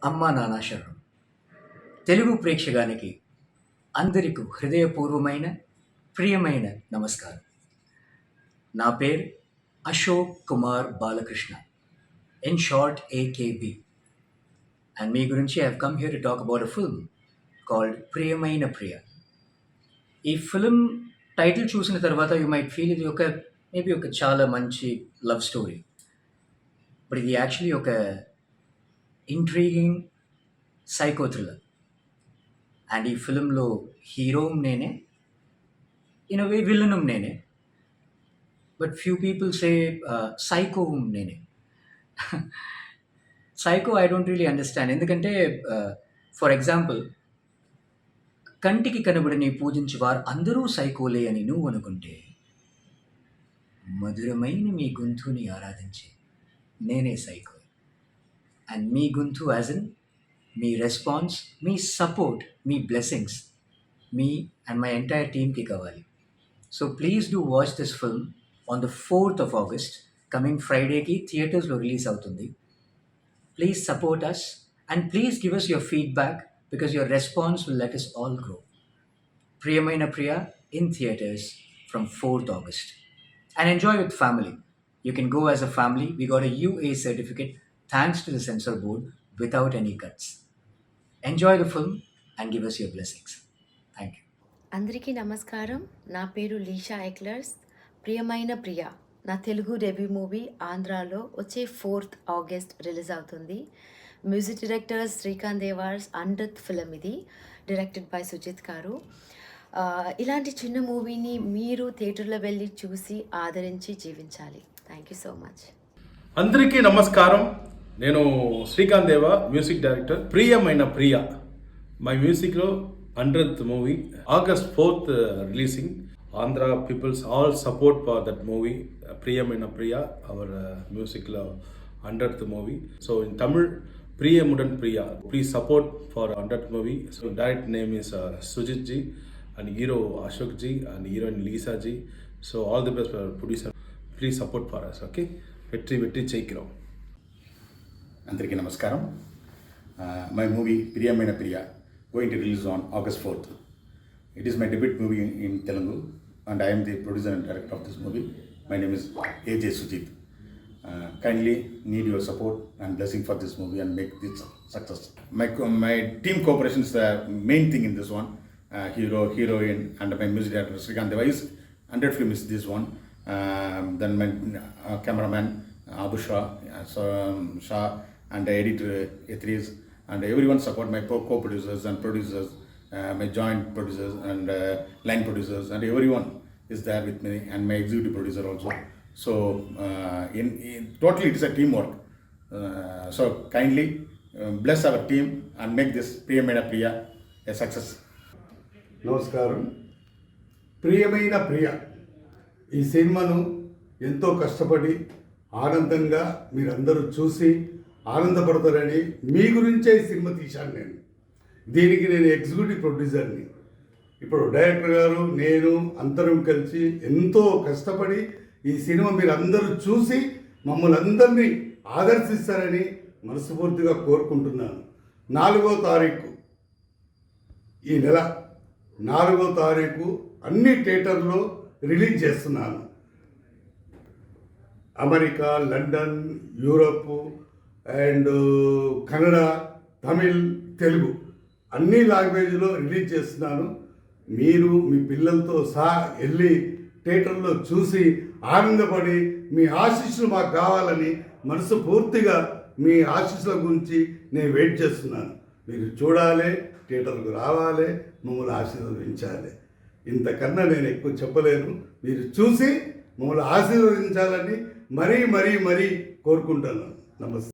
అమ్మా నాన్న శరణం. తెలుగు ప్రేక్షకానికి అందరికీ హృదయపూర్వమైన ప్రియమైన నమస్కారం. నా పేరు Ashok Kumar Balakrishna, in short AKB. And మీ గురించి I have come here to talk about a film called Priyamaina Priya. ఈ ఫిల్మ్ టైటిల్ చూసిన తర్వాత యూ మైట్ ఫీల్ ఇది మేబీ ఒక చాలా మంచి లవ్ స్టోరీ. బట్ ఇది యాక్చువల్లీ ఒక ఇంట్రీగింగ్ సైకో థ్రిల్లర్. అండ్ ఈ ఫిలింలో హీరో నేనే, ఇన్ అ వే విలన్ నేనే, but few people say psycho నేనే. Psycho I don't really understand. ఎందుకంటే ఫర్ ఎగ్జాంపుల్, కంటికి కనబడని పూజించి వారు అందరూ సైకోలే అని నువ్వు అనుకుంటే, మధురమైన మీ గొంతుని ఆరాధించి నేనే సైకో. అండ్ మీ గొంతు యాజ్ ఇన్ మీ రెస్పాన్స్, మీ సపోర్ట్, మీ బ్లెస్సింగ్స్ మీ అండ్ మై ఎంటైర్ టీమ్కి కావాలి. So please do watch this film on the 4th of August. Coming ఫ్రైడేకి థియేటర్స్లో రిలీజ్ అవుతుంది. Please support us and please give us your feedback because your response will let us all grow. ప్రియమైన ప్రియ in theaters from 4th August. And enjoy with family. You can go as a family. We got a UA certificate thanks to the censor board without any cuts. Enjoy the film and give us your blessings. Thank you. అందరికీ నమస్కారం. నా పేరు లీషా ఎక్లర్స్. ప్రియమైన ప్రియ నా Telugu debut movie ఆంధ్రాలో వచ్చే 4th August release అవుతుంది. Music director Srikanth Deva's 100th film ఇది, డైరెక్టెడ్ బై సుజిత్ గారు. ఇలాంటి చిన్న మూవీని మీరు థియేటర్లో వెళ్ళి చూసి ఆదరించి జీవించాలి. Thank you so much. అందరికీ నమస్కారం. నేను శ్రీకాంత్ దేవ, మ్యూజిక్ డైరెక్టర్. ప్రియమైన ప్రియ మై మ్యూజిక్లో 100th movie, August 4th releasing. Andhra peoples all support for that movie Priyamaina Priya, our మ్యూజిక్లో 100th movie. So in Tamil Priyamudan Priya. Please support for 100th movie. So direct name is Sujith ji and hero Ashok ji and heroine Lisa ji. So all the best for producer. Please support for us, okay? Vetri Chaikiram. Andariki namaskaram. My movie Priyamaina Priya going to release on August 4th. It is my debut movie in Telugu and I am the producer and director of this movie. My name is AJ Sujit. Kindly need your support and blessing for this movie and make this success. My team cooperation is the main thing in this one. Hero, heroine, and my music director Srikanth Deva is 100 film is this one. Then my cameraman Abu Shah, Shah, and editor Ethris, and everyone support my co-producers and producers, my joint producers and line producers, and everyone is there with me, and my executive producer also. So in totally it is a teamwork. So kindly bless our team and make this Priyamaina Priya a success. నమస్కారం. ప్రియమైన ప్రియ ఈ సినిమాను ఎంతో కష్టపడి ఆనందంగా మీరందరూ చూసి ఆనందపడతారని మీ గురించే ఈ సినిమా తీశాను. దీనికి నేను ఎగ్జిక్యూటివ్ ప్రొడ్యూసర్ని. ఇప్పుడు డైరెక్టర్ గారు నేను అందరం కలిసి ఎంతో కష్టపడి ఈ సినిమా మీరు అందరూ చూసి మమ్మల్ని అందరినీ ఆదర్శిస్తారని మనస్ఫూర్తిగా కోరుకుంటున్నాను. 4వ తారీఖు ఈ నెల 4వ తారీఖు అన్ని థియేటర్లో రిలీజ్ చేస్తున్నాను. America, London, Europe and Kannada, Tamil, Telugu అన్ని లాంగ్వేజ్లో రిలీజ్ చేస్తున్నాను. మీరు మీ పిల్లలతో సహా వెళ్ళి థియేటర్లో చూసి ఆనందపడి మీ ఆశీస్సులు మాకు కావాలని మనస్ఫూర్తిగా మీ ఆశీస్సుల గురించి నేను వెయిట్ చేస్తున్నాను. మీరు చూడాలి, థియేటర్కు రావాలి, మమ్మల్ని ఆశీర్వదించాలి. ఇంతకన్నా నేను ఎక్కువ చెప్పలేను. మీరు చూసి మమ్మల్ని ఆశీర్వదించాలని మరీ కోరుకుంటున్నాను. నమస్తే.